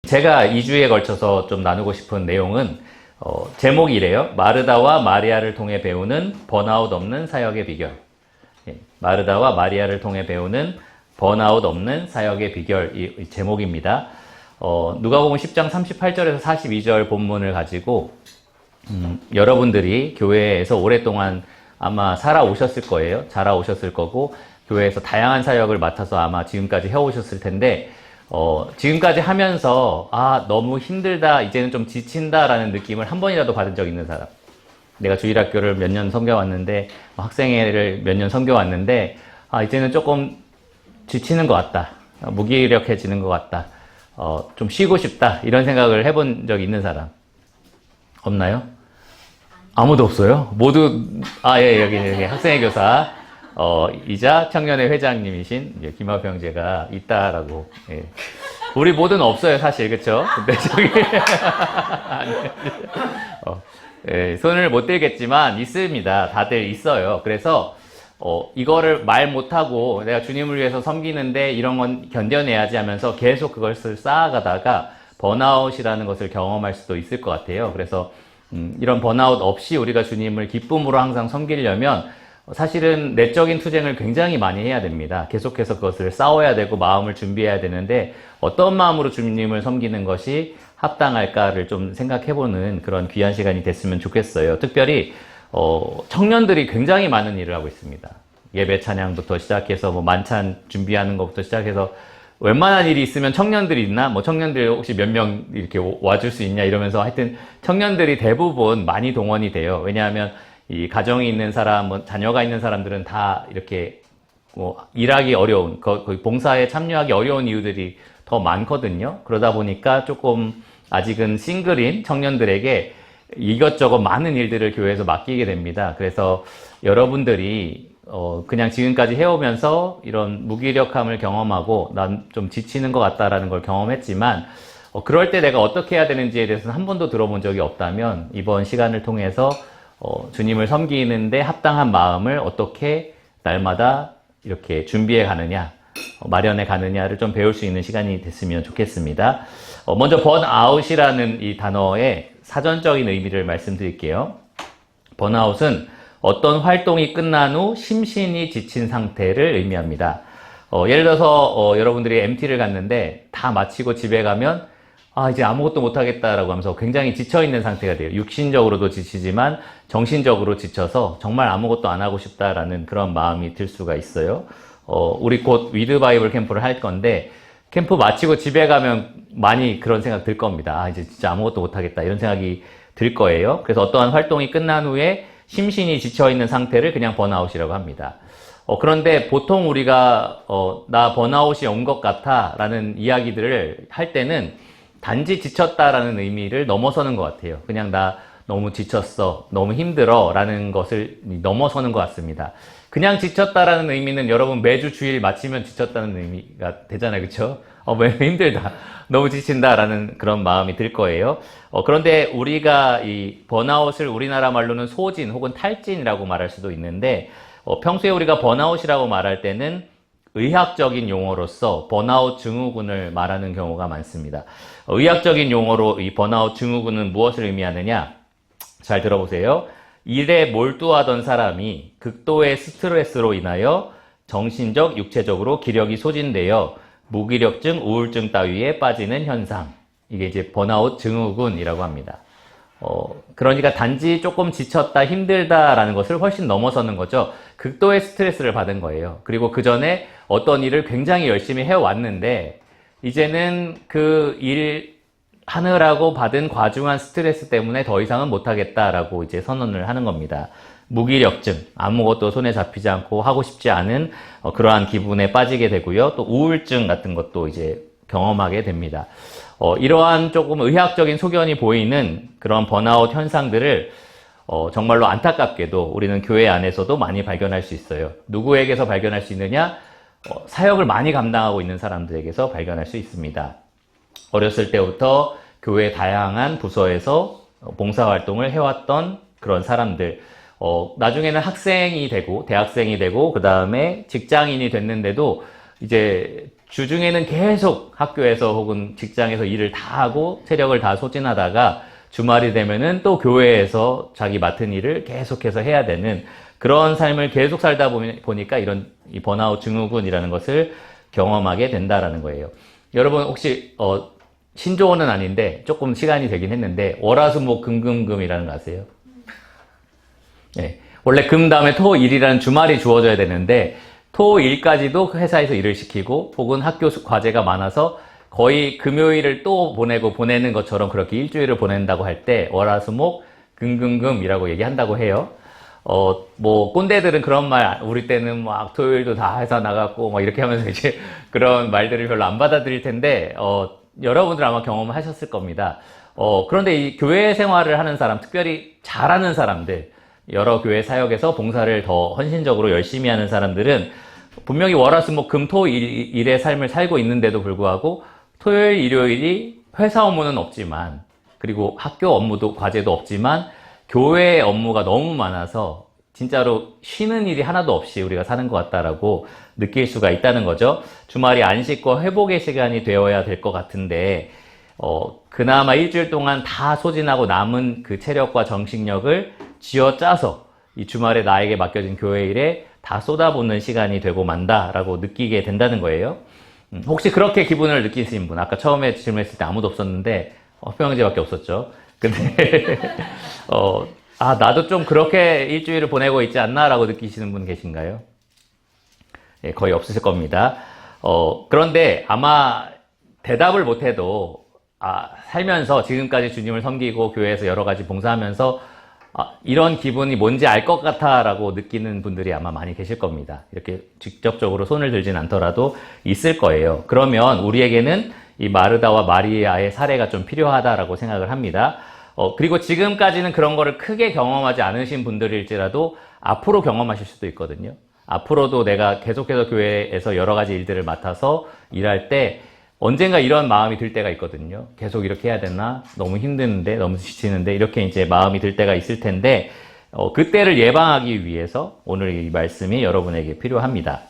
제가 2주에 걸쳐서 좀 나누고 싶은 내용은 제목이래요. 마르다와 마리아를 통해 배우는 번아웃 없는 사역의 비결. 마르다와 마리아를 통해 배우는 번아웃 없는 사역의 비결, 이 제목입니다. 누가복음 10장 38절에서 42절 본문을 가지고 여러분들이 교회에서 오랫동안 아마 살아오셨을 거예요. 자라오셨을 거고 교회에서 다양한 사역을 맡아서 아마 지금까지 해오셨을 텐데 지금까지 하면서 너무 힘들다, 이제는 좀 지친다라는 느낌을 한 번이라도 받은 적 있는 사람. 내가 주일학교를 몇 년 섬겨왔는데, 학생회를 몇 년 섬겨왔는데 이제는 조금 지치는 것 같다, 무기력해지는 것 같다, 좀 쉬고 싶다, 이런 생각을 해본 적 있는 사람 없나요? 아무도 없어요? 모두 예, 여기 학생회 교사 이자 청년회 회장님이신 김하표 형제가 있다라고. 예. 우리 모두는 없어요, 사실. 그쵸? 근데 저기 예, 손을 못 들겠지만 있습니다. 다들 있어요. 그래서 이거를 말 못하고 내가 주님을 위해서 섬기는데 이런 건 견뎌내야지 하면서 계속 그것을 쌓아가다가 번아웃이라는 것을 경험할 수도 있을 것 같아요. 그래서 이런 번아웃 없이 우리가 주님을 기쁨으로 항상 섬기려면 사실은 내적인 투쟁을 굉장히 많이 해야 됩니다. 계속해서 그것을 싸워야 되고 마음을 준비해야 되는데 어떤 마음으로 주님을 섬기는 것이 합당할까를 좀 생각해보는 그런 귀한 시간이 됐으면 좋겠어요. 특별히 청년들이 굉장히 많은 일을 하고 있습니다. 예배 찬양부터 시작해서 만찬 준비하는 것부터 시작해서 웬만한 일이 있으면 청년들이 있나? 청년들 혹시 몇 명 이렇게 와줄 수 있냐? 이러면서 하여튼 청년들이 대부분 많이 동원이 돼요. 왜냐하면 이 가정이 있는 사람, 자녀가 있는 사람들은 다 이렇게 일하기 어려운, 거의 봉사에 참여하기 어려운 이유들이 더 많거든요. 그러다 보니까 조금 아직은 싱글인 청년들에게 이것저것 많은 일들을 교회에서 맡기게 됩니다. 그래서 여러분들이 그냥 지금까지 해오면서 이런 무기력함을 경험하고 난 좀 지치는 것 같다라는 걸 경험했지만 그럴 때 내가 어떻게 해야 되는지에 대해서는 한 번도 들어본 적이 없다면 이번 시간을 통해서 주님을 섬기는데 합당한 마음을 어떻게 날마다 이렇게 준비해 가느냐, 마련해 가느냐를 좀 배울 수 있는 시간이 됐으면 좋겠습니다. 먼저 번아웃이라는 이 단어의 사전적인 의미를 말씀드릴게요. 번아웃은 어떤 활동이 끝난 후 심신이 지친 상태를 의미합니다. 예를 들어서 여러분들이 MT를 갔는데 다 마치고 집에 가면 이제 아무것도 못하겠다라고 하면서 굉장히 지쳐있는 상태가 돼요. 육신적으로도 지치지만 정신적으로 지쳐서 정말 아무것도 안 하고 싶다라는 그런 마음이 들 수가 있어요. 우리 곧 위드 바이블 캠프를 할 건데 캠프 마치고 집에 가면 많이 그런 생각 들 겁니다. 이제 진짜 아무것도 못하겠다, 이런 생각이 들 거예요. 그래서 어떠한 활동이 끝난 후에 심신이 지쳐있는 상태를 그냥 번아웃이라고 합니다. 그런데 보통 우리가 나 번아웃이 온 것 같아 라는 이야기들을 할 때는 단지 지쳤다라는 의미를 넘어서는 것 같아요. 그냥 나 너무 지쳤어, 너무 힘들어 라는 것을 넘어서는 것 같습니다. 그냥 지쳤다라는 의미는 여러분 매주 주일 마치면 지쳤다는 의미가 되잖아요. 그쵸? 왜 힘들다, 너무 지친다라는 그런 마음이 들 거예요. 그런데 우리가 이 번아웃을 우리나라 말로는 소진 혹은 탈진이라고 말할 수도 있는데 평소에 우리가 번아웃이라고 말할 때는 의학적인 용어로서 번아웃 증후군을 말하는 경우가 많습니다. 의학적인 용어로 이 번아웃 증후군은 무엇을 의미하느냐? 잘 들어보세요. 일에 몰두하던 사람이 극도의 스트레스로 인하여 정신적, 육체적으로 기력이 소진되어 무기력증, 우울증 따위에 빠지는 현상. 이게 이제 번아웃 증후군이라고 합니다. 그러니까 단지 조금 지쳤다, 힘들다라는 것을 훨씬 넘어서는 거죠. 극도의 스트레스를 받은 거예요. 그리고 그 전에 어떤 일을 굉장히 열심히 해왔는데 이제는 그 일 하느라고 받은 과중한 스트레스 때문에 더 이상은 못하겠다라고 이제 선언을 하는 겁니다. 무기력증, 아무것도 손에 잡히지 않고 하고 싶지 않은 그러한 기분에 빠지게 되고요. 또 우울증 같은 것도 이제 경험하게 됩니다. 이러한 조금 의학적인 소견이 보이는 그런 번아웃 현상들을 정말로 안타깝게도 우리는 교회 안에서도 많이 발견할 수 있어요. 누구에게서 발견할 수 있느냐? 사역을 많이 감당하고 있는 사람들에게서 발견할 수 있습니다. 어렸을 때부터 교회 다양한 부서에서 봉사활동을 해왔던 그런 사람들, 나중에는 학생이 되고 대학생이 되고 그 다음에 직장인이 됐는데도 이제 주중에는 계속 학교에서 혹은 직장에서 일을 다 하고 체력을 다 소진하다가 주말이 되면은 또 교회에서 자기 맡은 일을 계속해서 해야 되는 그런 삶을 계속 살다 보니까 이런 이 번아웃 증후군이라는 것을 경험하게 된다라는 거예요. 여러분 혹시 신조어는 아닌데 조금 시간이 되긴 했는데 월화수목금금금이라는 거 아세요? 네. 원래 금 다음에 토 일이라는 주말이 주어져야 되는데 토 일까지도 회사에서 일을 시키고 혹은 학교 과제가 많아서 거의 금요일을 또 보내는 것처럼 그렇게 일주일을 보낸다고 할 때 월화수목 금금금이라고 얘기한다고 해요. 뭐 꼰대들은 그런 말 우리 때는 막 토요일도 다 회사 나갔고 막 이렇게 하면서 이제 그런 말들을 별로 안 받아들일 텐데 여러분들 아마 경험하셨을 겁니다. 그런데 이 교회 생활을 하는 사람, 특별히 잘하는 사람들, 여러 교회 사역에서 봉사를 더 헌신적으로 열심히 하는 사람들은 분명히 월화수목금토일의 삶을 살고 있는데도 불구하고 토요일, 일요일이 회사 업무는 없지만 그리고 학교 업무도 과제도 없지만 교회 업무가 너무 많아서 진짜로 쉬는 일이 하나도 없이 우리가 사는 것 같다라고 느낄 수가 있다는 거죠. 주말이 안식과 회복의 시간이 되어야 될 것 같은데 그나마 일주일 동안 다 소진하고 남은 그 체력과 정신력을 쥐어짜서 이 주말에 나에게 맡겨진 교회 일에 다 쏟아붓는 시간이 되고 만다라고 느끼게 된다는 거예요. 혹시 그렇게 기분을 느끼신 분, 아까 처음에 질문했을 때 아무도 없었는데 허평형제밖에 없었죠. 근데 나도 좀 그렇게 일주일을 보내고 있지 않나라고 느끼시는 분 계신가요? 예, 거의 없으실 겁니다. 그런데 아마 대답을 못해도 살면서 지금까지 주님을 섬기고 교회에서 여러 가지 봉사하면서 이런 기분이 뭔지 알 것 같아라고 느끼는 분들이 아마 많이 계실 겁니다. 이렇게 직접적으로 손을 들진 않더라도 있을 거예요. 그러면 우리에게는 이 마르다와 마리아의 사례가 좀 필요하다라고 생각을 합니다. 그리고 지금까지는 그런 거를 크게 경험하지 않으신 분들일지라도 앞으로 경험하실 수도 있거든요. 앞으로도 내가 계속해서 교회에서 여러 가지 일들을 맡아서 일할 때 언젠가 이런 마음이 들 때가 있거든요. 계속 이렇게 해야 되나? 너무 힘드는데, 너무 지치는데, 이렇게 이제 마음이 들 때가 있을 텐데, 그때를 예방하기 위해서 오늘 이 말씀이 여러분에게 필요합니다.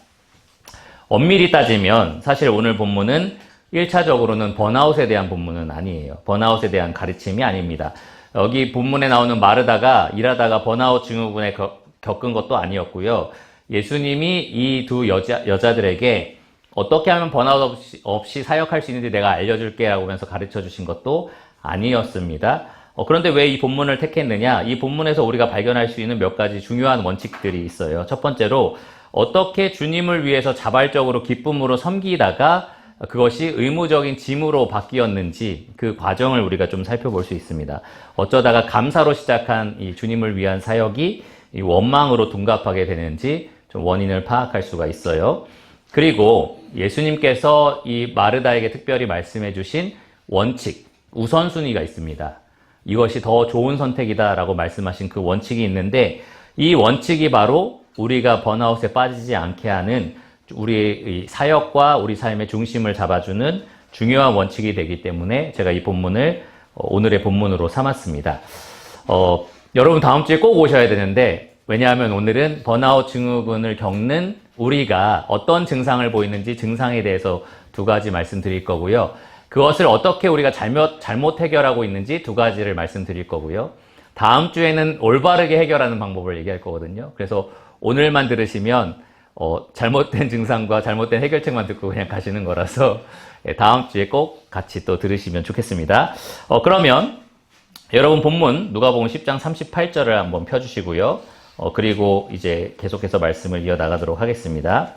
엄밀히 따지면 사실 오늘 본문은 1차적으로는 번아웃에 대한 본문은 아니에요. 번아웃에 대한 가르침이 아닙니다. 여기 본문에 나오는 마르다가 일하다가 번아웃 증후군에 겪은 것도 아니었고요. 예수님이 이 두 여자들에게 어떻게 하면 번아웃 없이 사역할 수 있는지 내가 알려줄게 라고 하면서 가르쳐 주신 것도 아니었습니다. 그런데 왜 이 본문을 택했느냐? 이 본문에서 우리가 발견할 수 있는 몇 가지 중요한 원칙들이 있어요. 첫 번째로 어떻게 주님을 위해서 자발적으로 기쁨으로 섬기다가 그것이 의무적인 짐으로 바뀌었는지 그 과정을 우리가 좀 살펴볼 수 있습니다. 어쩌다가 감사로 시작한 이 주님을 위한 사역이 이 원망으로 둔갑하게 되는지 좀 원인을 파악할 수가 있어요. 그리고 예수님께서 이 마르다에게 특별히 말씀해 주신 원칙, 우선순위가 있습니다. 이것이 더 좋은 선택이다라고 말씀하신 그 원칙이 있는데 이 원칙이 바로 우리가 번아웃에 빠지지 않게 하는 우리의 사역과 우리 삶의 중심을 잡아주는 중요한 원칙이 되기 때문에 제가 이 본문을 오늘의 본문으로 삼았습니다. 여러분 다음 주에 꼭 오셔야 되는데 왜냐하면 오늘은 번아웃 증후군을 겪는 우리가 어떤 증상을 보이는지 증상에 대해서 두 가지 말씀드릴 거고요. 그것을 어떻게 우리가 잘못 해결하고 있는지 두 가지를 말씀드릴 거고요. 다음 주에는 올바르게 해결하는 방법을 얘기할 거거든요. 그래서 오늘만 들으시면 잘못된 증상과 잘못된 해결책만 듣고 그냥 가시는 거라서 다음 주에 꼭 같이 또 들으시면 좋겠습니다. 그러면 여러분 본문 누가복음 10장 38절을 한번 펴주시고요. 그리고 이제 계속해서 말씀을 이어나가도록 하겠습니다.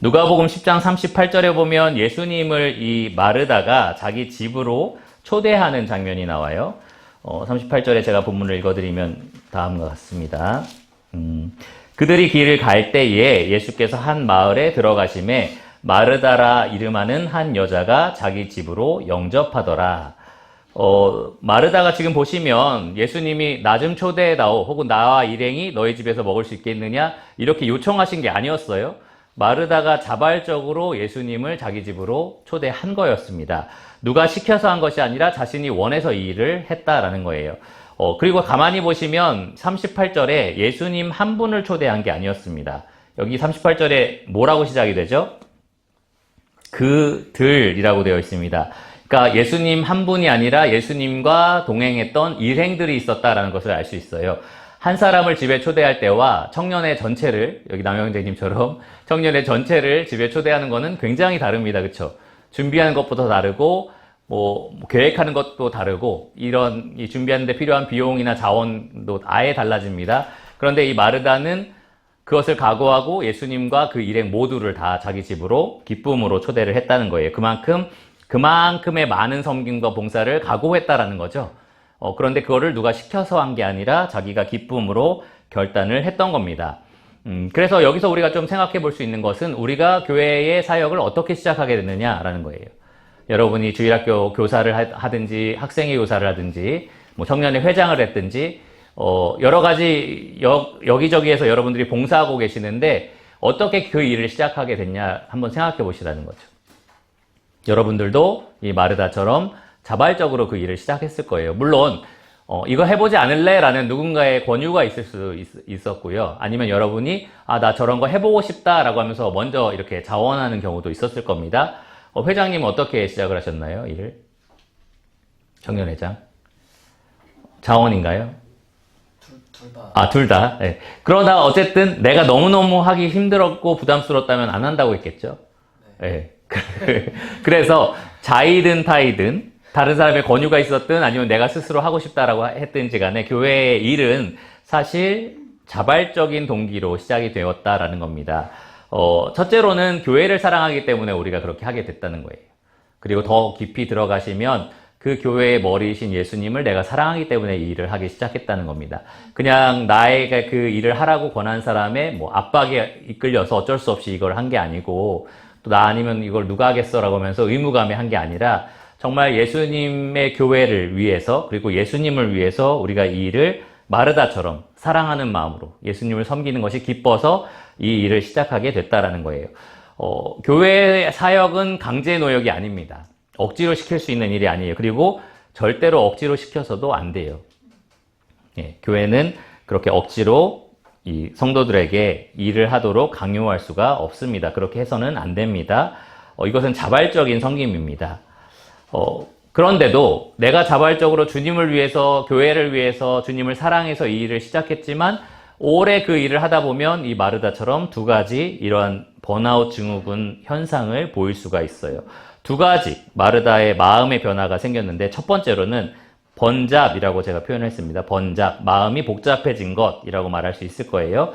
누가복음 10장 38절에 보면 예수님을 이 마르다가 자기 집으로 초대하는 장면이 나와요. 38절에 제가 본문을 읽어드리면 다음과 같습니다. 그들이 길을 갈 때에 예수께서 한 마을에 들어가심에 마르다라 이름하는 한 여자가 자기 집으로 영접하더라. 마르다가 지금 보시면 예수님이 나 좀 초대해다오 혹은 나와 일행이 너희 집에서 먹을 수 있겠느냐 이렇게 요청하신 게 아니었어요. 마르다가 자발적으로 예수님을 자기 집으로 초대한 거였습니다. 누가 시켜서 한 것이 아니라 자신이 원해서 이 일을 했다라는 거예요. 그리고 가만히 보시면 38절에 예수님 한 분을 초대한 게 아니었습니다. 여기 38절에 뭐라고 시작이 되죠? 그들이라고 되어 있습니다. 그러니까 예수님 한 분이 아니라 예수님과 동행했던 일행들이 있었다라는 것을 알 수 있어요. 한 사람을 집에 초대할 때와 청년의 전체를, 여기 남영재님처럼 청년의 전체를 집에 초대하는 것은 굉장히 다릅니다. 그렇죠? 준비하는 것부터 다르고 뭐 계획하는 것도 다르고 이런 이 준비하는 데 필요한 비용이나 자원도 아예 달라집니다. 그런데 이 마르다는 그것을 각오하고 예수님과 그 일행 모두를 다 자기 집으로 기쁨으로 초대를 했다는 거예요. 그만큼의 많은 섬김과 봉사를 각오했다라는 거죠. 그런데 그거를 누가 시켜서 한 게 아니라 자기가 기쁨으로 결단을 했던 겁니다. 그래서 여기서 우리가 좀 생각해 볼 수 있는 것은 우리가 교회의 사역을 어떻게 시작하게 됐느냐라는 거예요. 여러분이 주일학교 교사를 하든지 학생회 교사를 하든지 뭐 청년의 회장을 했든지 여러 가지 여기저기에서 여러분들이 봉사하고 계시는데 어떻게 그 일을 시작하게 됐냐 한번 생각해 보시라는 거죠. 여러분들도 이 마르다처럼 자발적으로 그 일을 시작했을 거예요. 물론 이거 해보지 않을래? 라는 누군가의 권유가 있을 수도 있었고요. 아니면 여러분이 나 저런 거 해보고 싶다 라고 하면서 먼저 이렇게 자원하는 경우도 있었을 겁니다. 회장님은 어떻게 시작을 하셨나요? 일을? 청년회장? 자원인가요? 둘 다. 둘 다. 네. 그러다 어쨌든 내가 너무너무 하기 힘들었고 부담스럽다면 안 한다고 했겠죠? 네. 그래서 자이든 타이든 다른 사람의 권유가 있었든 아니면 내가 스스로 하고 싶다라고 했든지 간에 교회의 일은 사실 자발적인 동기로 시작이 되었다라는 겁니다. 첫째로는 교회를 사랑하기 때문에 우리가 그렇게 하게 됐다는 거예요. 그리고 더 깊이 들어가시면 그 교회의 머리이신 예수님을 내가 사랑하기 때문에 이 일을 하기 시작했다는 겁니다. 그냥 나에게 그 일을 하라고 권한 사람의 뭐 압박에 이끌려서 어쩔 수 없이 이걸 한 게 아니고 또 나 아니면 이걸 누가 하겠어라고 하면서 의무감에 한 게 아니라 정말 예수님의 교회를 위해서 그리고 예수님을 위해서 우리가 이 일을 마르다처럼 사랑하는 마음으로 예수님을 섬기는 것이 기뻐서 이 일을 시작하게 됐다라는 거예요. 교회 사역은 강제 노역이 아닙니다. 억지로 시킬 수 있는 일이 아니에요. 그리고 절대로 억지로 시켜서도 안 돼요. 예, 교회는 그렇게 억지로 이 성도들에게 일을 하도록 강요할 수가 없습니다. 그렇게 해서는 안 됩니다. 이것은 자발적인 섬김입니다. 그런데도 내가 자발적으로 주님을 위해서, 교회를 위해서, 주님을 사랑해서 이 일을 시작했지만 오래 그 일을 하다 보면 이 마르다처럼 두 가지 이러한 번아웃 증후군 현상을 보일 수가 있어요. 두 가지 마르다의 마음의 변화가 생겼는데 첫 번째로는 번잡이라고 제가 표현했습니다. 번잡, 마음이 복잡해진 것이라고 말할 수 있을 거예요.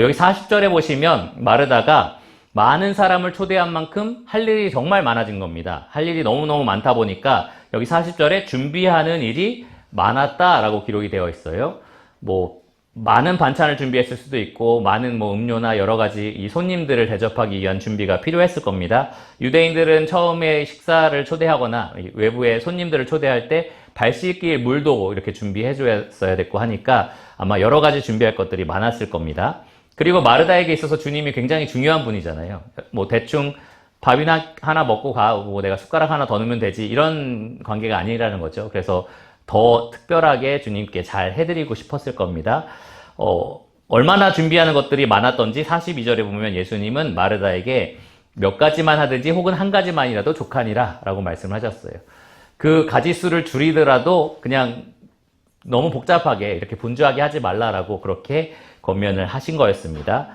여기 40절에 보시면 마르다가 많은 사람을 초대한 만큼 할 일이 정말 많아진 겁니다. 할 일이 너무너무 많다 보니까 여기 40절에 준비하는 일이 많았다라고 기록이 되어 있어요. 뭐 많은 반찬을 준비했을 수도 있고 많은 뭐 음료나 여러 가지 이 손님들을 대접하기 위한 준비가 필요했을 겁니다. 유대인들은 처음에 식사를 초대하거나 외부의 손님들을 초대할 때 발 씻길 물도 이렇게 준비해 줬어야 됐고 하니까 아마 여러 가지 준비할 것들이 많았을 겁니다. 그리고 마르다에게 있어서 주님이 굉장히 중요한 분이잖아요. 뭐 대충 밥이나 하나 먹고 가고 내가 숟가락 하나 더 넣으면 되지 이런 관계가 아니라는 거죠. 그래서 더 특별하게 주님께 잘 해드리고 싶었을 겁니다. 얼마나 준비하는 것들이 많았던지 42절에 보면 예수님은 마르다에게 몇 가지만 하든지 혹은 한 가지만이라도 족하니라 라고 말씀하셨어요. 그 가지수를 줄이더라도 그냥 너무 복잡하게 이렇게 분주하게 하지 말라라고 그렇게 권면을 하신 거였습니다.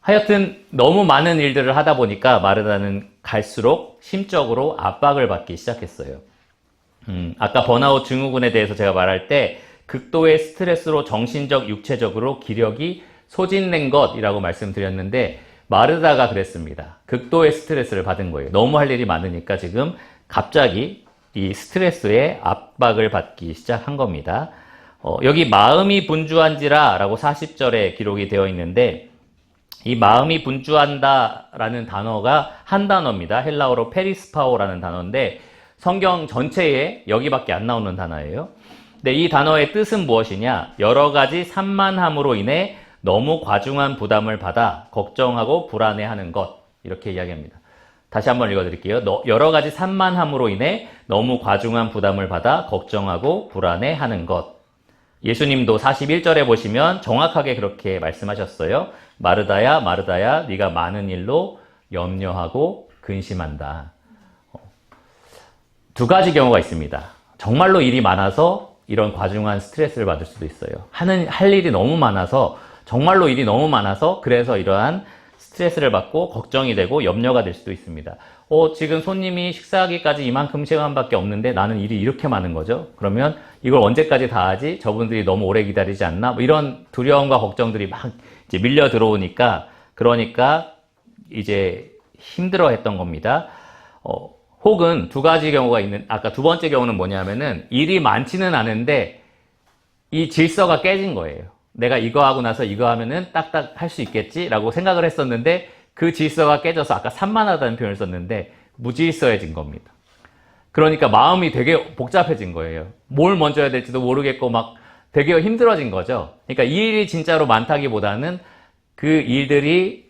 하여튼 너무 많은 일들을 하다 보니까 마르다는 갈수록 심적으로 압박을 받기 시작했어요. 아까 번아웃 증후군에 대해서 제가 말할 때 극도의 스트레스로 정신적, 육체적으로 기력이 소진된 것이라고 말씀드렸는데 마르다가 그랬습니다. 극도의 스트레스를 받은 거예요. 너무 할 일이 많으니까 지금 갑자기 이 스트레스에 압박을 받기 시작한 겁니다. 여기 마음이 분주한지라 라고 40절에 기록이 되어 있는데 이 마음이 분주한다라는 단어가 한 단어입니다. 헬라어로 페리스파오라는 단어인데 성경 전체에 여기밖에 안 나오는 단어예요. 근데 이 단어의 뜻은 무엇이냐? 여러 가지 산만함으로 인해 너무 과중한 부담을 받아 걱정하고 불안해하는 것 이렇게 이야기합니다. 다시 한번 읽어드릴게요. 여러 가지 산만함으로 인해 너무 과중한 부담을 받아 걱정하고 불안해하는 것. 예수님도 41절에 보시면 정확하게 그렇게 말씀하셨어요. 마르다야 마르다야 네가 많은 일로 염려하고 근심한다. 두 가지 경우가 있습니다. 정말로 일이 많아서 이런 과중한 스트레스를 받을 수도 있어요. 할 일이 너무 많아서, 정말로 일이 너무 많아서 그래서 이러한 스트레스를 받고 걱정이 되고 염려가 될 수도 있습니다. 지금 손님이 식사하기까지 이만큼 시간밖에 없는데 나는 일이 이렇게 많은 거죠? 그러면 이걸 언제까지 다 하지? 저분들이 너무 오래 기다리지 않나? 뭐 이런 두려움과 걱정들이 막 이제 밀려 들어오니까, 그러니까 이제 힘들어 했던 겁니다. 혹은 두 가지 경우가 있는, 아까 두 번째 경우는 뭐냐면은 일이 많지는 않은데 이 질서가 깨진 거예요. 내가 이거 하고 나서 이거 하면은 딱딱 할 수 있겠지라고 생각을 했었는데 그 질서가 깨져서, 아까 산만하다는 표현을 썼는데 무질서해진 겁니다. 그러니까 마음이 되게 복잡해진 거예요. 뭘 먼저 해야 될지도 모르겠고 막 되게 힘들어진 거죠. 그러니까 이 일이 진짜로 많다기보다는 그 일들이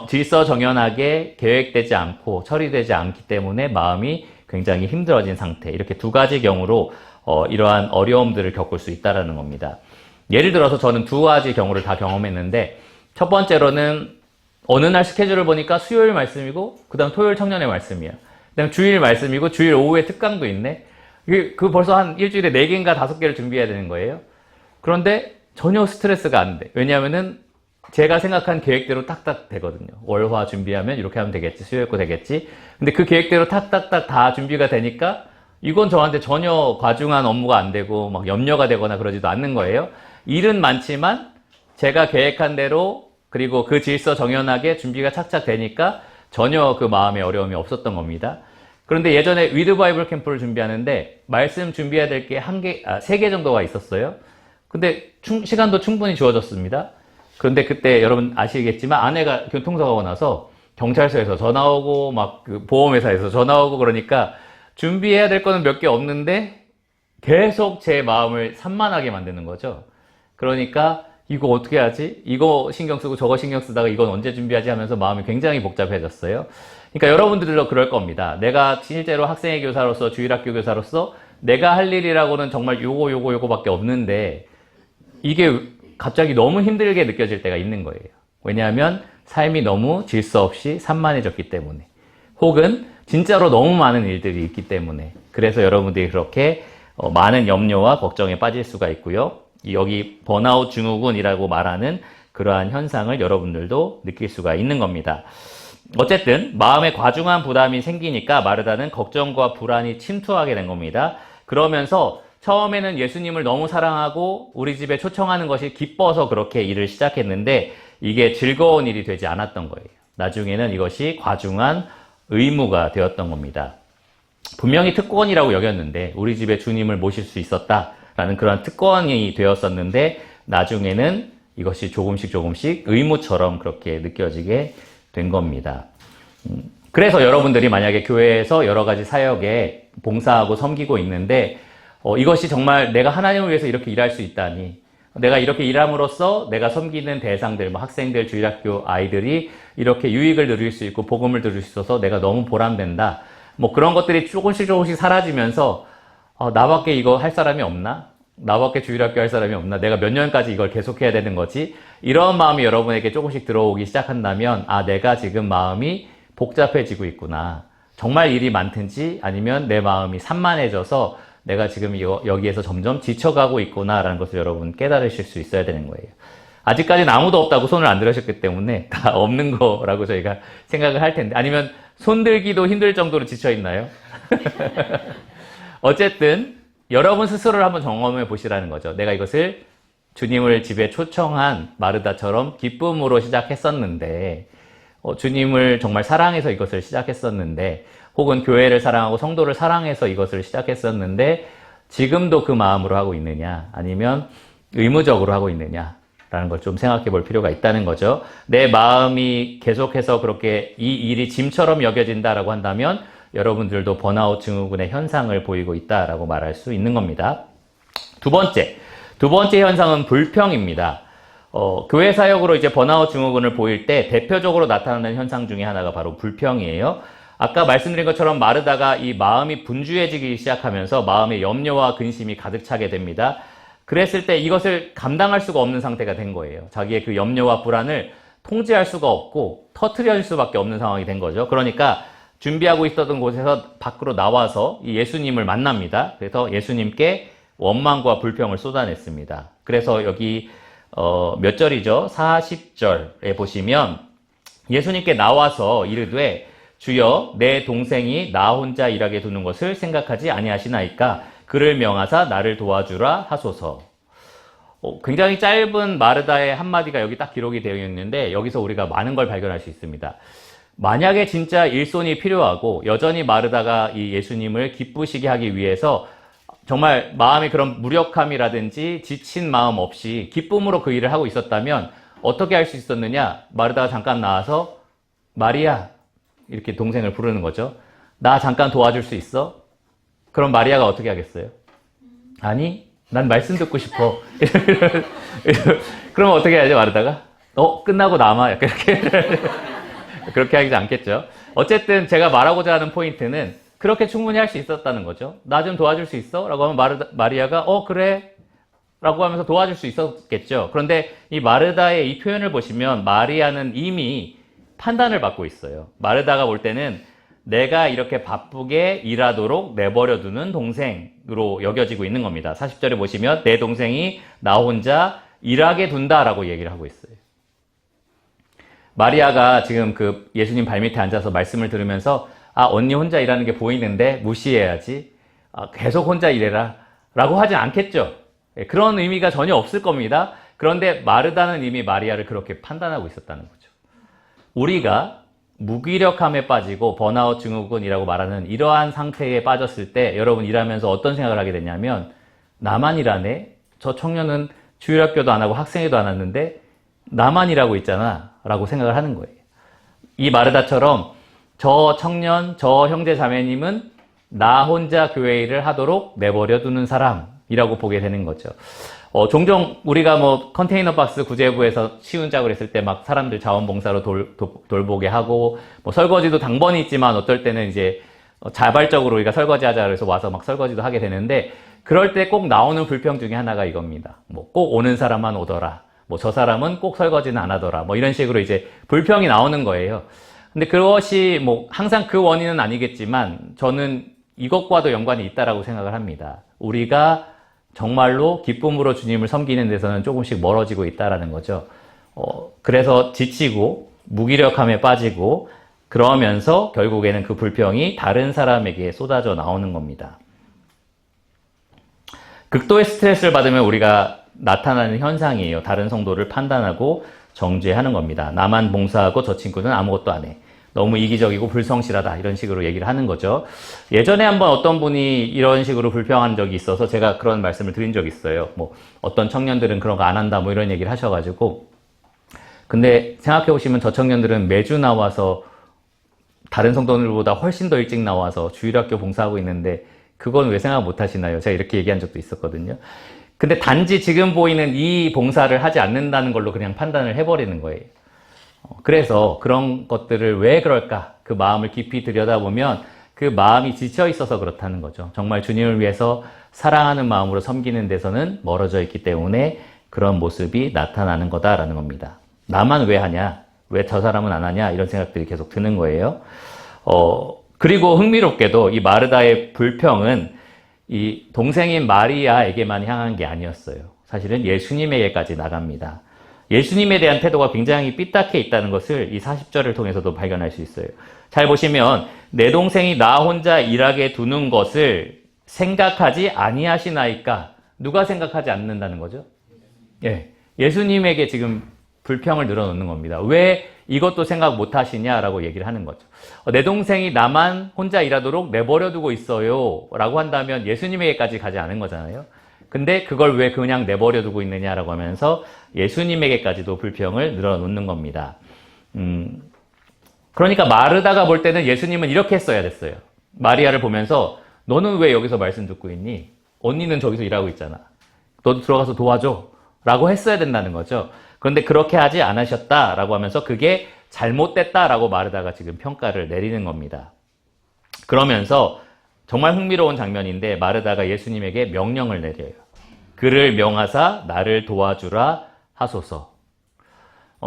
질서정연하게 계획되지 않고 처리되지 않기 때문에 마음이 굉장히 힘들어진 상태. 이렇게 두 가지 경우로 이러한 어려움들을 겪을 수 있다는 겁니다. 예를 들어서 저는 두 가지 경우를 다 경험했는데, 첫 번째로는 어느 날 스케줄을 보니까 수요일 말씀이고 그 다음 토요일 청년의 말씀이야. 그 다음 주일 말씀이고 주일 오후에 특강도 있네. 그 벌써 한 일주일에 4개인가 5개를 준비해야 되는 거예요. 그런데 전혀 스트레스가 안 돼. 왜냐하면은 제가 생각한 계획대로 딱딱 되거든요. 월화 준비하면 이렇게 하면 되겠지, 수요일 거 되겠지. 근데 그 계획대로 탁탁탁 다 준비가 되니까 이건 저한테 전혀 과중한 업무가 안 되고 막 염려가 되거나 그러지도 않는 거예요. 일은 많지만 제가 계획한 대로, 그리고 그 질서 정연하게 준비가 착착 되니까 전혀 그 마음에 어려움이 없었던 겁니다. 그런데 예전에 위드 바이블 캠프를 준비하는데 말씀 준비해야 될 게 3개 정도가 있었어요. 근데 시간도 충분히 주어졌습니다. 그런데 그때 여러분 아시겠지만 아내가 교통사고가 나서 경찰서에서 전화 오고 막 그 보험회사에서 전화 오고 그러니까 준비해야 될 거는 몇 개 없는데 계속 제 마음을 산만하게 만드는 거죠. 그러니까 이거 어떻게 하지? 이거 신경 쓰고 저거 신경 쓰다가 이건 언제 준비하지 하면서 마음이 굉장히 복잡해졌어요. 그러니까 여러분들도 그럴 겁니다. 내가 실제로 학생회 교사로서, 주일학교 교사로서 내가 할 일이라고는 정말 요거밖에 없는데 이게 갑자기 너무 힘들게 느껴질 때가 있는 거예요. 왜냐하면 삶이 너무 질서 없이 산만해졌기 때문에, 혹은 진짜로 너무 많은 일들이 있기 때문에, 그래서 여러분들이 그렇게 많은 염려와 걱정에 빠질 수가 있고요. 여기 번아웃 증후군이라고 말하는 그러한 현상을 여러분들도 느낄 수가 있는 겁니다. 어쨌든 마음에 과중한 부담이 생기니까 마르다는 걱정과 불안이 침투하게 된 겁니다. 그러면서 처음에는 예수님을 너무 사랑하고 우리 집에 초청하는 것이 기뻐서 그렇게 일을 시작했는데 이게 즐거운 일이 되지 않았던 거예요. 나중에는 이것이 과중한 의무가 되었던 겁니다. 분명히 특권이라고 여겼는데, 우리 집에 주님을 모실 수 있었다라는 그런 특권이 되었었는데 나중에는 이것이 조금씩 의무처럼 그렇게 느껴지게 된 겁니다. 그래서 여러분들이 만약에 교회에서 여러 가지 사역에 봉사하고 섬기고 있는데 이것이 정말 내가 하나님을 위해서 이렇게 일할 수 있다니, 내가 이렇게 일함으로써 내가 섬기는 대상들, 뭐 학생들, 주일학교 아이들이 이렇게 유익을 누릴 수 있고 복음을 들을 수 있어서 내가 너무 보람된다. 뭐 그런 것들이 조금씩 사라지면서 나밖에 이거 할 사람이 없나? 나밖에 주일학교 할 사람이 없나? 내가 몇 년까지 이걸 계속해야 되는 거지? 이런 마음이 여러분에게 조금씩 들어오기 시작한다면, 내가 지금 마음이 복잡해지고 있구나. 정말 일이 많든지 아니면 내 마음이 산만해져서 내가 지금 여기에서 점점 지쳐가고 있구나라는 것을 여러분 깨달으실 수 있어야 되는 거예요. 아직까지는 아무도 없다고 손을 안 들으셨기 때문에 다 없는 거라고 저희가 생각을 할 텐데, 아니면 손 들기도 힘들 정도로 지쳐 있나요? 어쨌든 여러분 스스로를 한번 점검해 보시라는 거죠. 내가 이것을 주님을 집에 초청한 마르다처럼 기쁨으로 시작했었는데, 주님을 정말 사랑해서 이것을 시작했었는데, 혹은 교회를 사랑하고 성도를 사랑해서 이것을 시작했었는데 지금도 그 마음으로 하고 있느냐, 아니면 의무적으로 하고 있느냐라는 걸 좀 생각해 볼 필요가 있다는 거죠. 내 마음이 계속해서 그렇게 이 일이 짐처럼 여겨진다라고 한다면 여러분들도 번아웃 증후군의 현상을 보이고 있다라고 말할 수 있는 겁니다. 두 번째 현상은 불평입니다. 교회 사역으로 이제 번아웃 증후군을 보일 때 대표적으로 나타나는 현상 중에 하나가 바로 불평이에요. 아까 말씀드린 것처럼 마르다가 이 마음이 분주해지기 시작하면서 마음에 염려와 근심이 가득 차게 됩니다. 그랬을 때 이것을 감당할 수가 없는 상태가 된 거예요. 자기의 그 염려와 불안을 통제할 수가 없고 터트릴 수밖에 없는 상황이 된 거죠. 그러니까 준비하고 있었던 곳에서 밖으로 나와서 이 예수님을 만납니다. 그래서 예수님께 원망과 불평을 쏟아냈습니다. 그래서 여기 몇 절이죠? 40절에 보시면 예수님께 나와서 이르되 주여 내 동생이 나 혼자 일하게 두는 것을 생각하지 아니하시나이까 그를 명하사 나를 도와주라 하소서. 굉장히 짧은 마르다의 한마디가 여기 딱 기록이 되어 있는데 여기서 우리가 많은 걸 발견할 수 있습니다. 만약에 진짜 일손이 필요하고 여전히 마르다가 이 예수님을 기쁘시게 하기 위해서 정말 마음의 그런 무력함이라든지 지친 마음 없이 기쁨으로 그 일을 하고 있었다면 어떻게 할 수 있었느냐? 마르다가 잠깐 나와서 마리아 이렇게 동생을 부르는 거죠. 나 잠깐 도와줄 수 있어? 그럼 마리아가 어떻게 하겠어요? 아니, 난 말씀 듣고 싶어. 그러면 어떻게 해야죠, 마르다가? 끝나고 남아. 약간 이렇게. 그렇게 하지 않겠죠. 어쨌든 제가 말하고자 하는 포인트는 그렇게 충분히 할 수 있었다는 거죠. 나 좀 도와줄 수 있어? 라고 하면 마리아가 그래. 라고 하면서 도와줄 수 있었겠죠. 그런데 이 마르다의 이 표현을 보시면 마리아는 이미 판단을 받고 있어요. 마르다가 볼 때는 내가 이렇게 바쁘게 일하도록 내버려두는 동생으로 여겨지고 있는 겁니다. 40절에 보시면 내 동생이 나 혼자 일하게 둔다라고 얘기를 하고 있어요. 마리아가 지금 그 예수님 발밑에 앉아서 말씀을 들으면서 언니 혼자 일하는 게 보이는데 무시해야지. 계속 혼자 일해라. 라고 하진 않겠죠. 그런 의미가 전혀 없을 겁니다. 그런데 마르다는 이미 마리아를 그렇게 판단하고 있었다는 거죠. 우리가 무기력함에 빠지고 번아웃 증후군이라고 말하는 이러한 상태에 빠졌을 때 여러분 일하면서 어떤 생각을 하게 되냐면 나만 일하네? 저 청년은 주일학교도 안 하고 학생회도 안 왔는데 나만 일하고 있잖아 라고 생각을 하는 거예요. 이 마르다처럼 저 청년, 저 형제 자매님은 나 혼자 교회 일을 하도록 내버려 두는 사람이라고 보게 되는 거죠. 종종 우리가 컨테이너 박스 구제부에서 시운작을 했을 때 막 사람들 자원봉사로 돌보게 하고 설거지도 당번이 있지만 어떨 때는 이제 자발적으로 우리가 설거지 하자 그래서 와서 막 설거지도 하게 되는데 그럴 때 꼭 나오는 불평 중에 하나가 이겁니다. 꼭 오는 사람만 오더라. 저 사람은 꼭 설거지는 안 하더라. 이런 식으로 이제 불평이 나오는 거예요. 근데 그것이 항상 그 원인은 아니겠지만 저는 이것과도 연관이 있다라고 생각을 합니다. 우리가 정말로 기쁨으로 주님을 섬기는 데서는 조금씩 멀어지고 있다라는 거죠. 그래서 지치고 무기력함에 빠지고 그러면서 결국에는 그 불평이 다른 사람에게 쏟아져 나오는 겁니다. 극도의 스트레스를 받으면 우리가 나타나는 현상이에요. 다른 성도를 판단하고 정죄하는 겁니다. 나만 봉사하고 저 친구는 아무것도 안 해. 너무 이기적이고 불성실하다 이런 식으로 얘기를 하는 거죠. 예전에 한번 어떤 분이 이런 식으로 불평한 적이 있어서 제가 그런 말씀을 드린 적이 있어요. 어떤 청년들은 그런 거 안 한다 이런 얘기를 하셔가지고 근데 생각해 보시면 저 청년들은 매주 나와서 다른 성도들보다 훨씬 더 일찍 나와서 주일학교 봉사하고 있는데 그건 왜 생각 못 하시나요? 제가 이렇게 얘기한 적도 있었거든요. 근데 단지 지금 보이는 이 봉사를 하지 않는다는 걸로 그냥 판단을 해버리는 거예요. 그래서 그런 것들을 왜 그럴까? 그 마음을 깊이 들여다보면 그 마음이 지쳐 있어서 그렇다는 거죠. 정말 주님을 위해서 사랑하는 마음으로 섬기는 데서는 멀어져 있기 때문에 그런 모습이 나타나는 거다라는 겁니다. 나만 왜 하냐? 왜 저 사람은 안 하냐? 이런 생각들이 계속 드는 거예요. 그리고 흥미롭게도 이 마르다의 불평은 이 동생인 마리아에게만 향한 게 아니었어요. 사실은 예수님에게까지 나갑니다. 예수님에 대한 태도가 굉장히 삐딱해 있다는 것을 이 40절을 통해서도 발견할 수 있어요. 잘 보시면 내 동생이 나 혼자 일하게 두는 것을 생각하지 아니하시나이까 누가 생각하지 않는다는 거죠? 예수님에게 지금 불평을 늘어놓는 겁니다. 왜 이것도 생각 못 하시냐라고 얘기를 하는 거죠. 내 동생이 나만 혼자 일하도록 내버려두고 있어요 라고 한다면 예수님에게까지 가지 않은 거잖아요. 근데 그걸 왜 그냥 내버려두고 있느냐라고 하면서 예수님에게까지도 불평을 늘어놓는 겁니다. 그러니까 마르다가 볼 때는 예수님은 이렇게 했어야 됐어요. 마리아를 보면서 너는 왜 여기서 말씀 듣고 있니? 언니는 저기서 일하고 있잖아. 너도 들어가서 도와줘 라고 했어야 된다는 거죠. 그런데 그렇게 하지 않으셨다라고 하면서 그게 잘못됐다라고 마르다가 지금 평가를 내리는 겁니다. 그러면서 정말 흥미로운 장면인데 마르다가 예수님에게 명령을 내려요. 그를 명하사 나를 도와주라 하소서.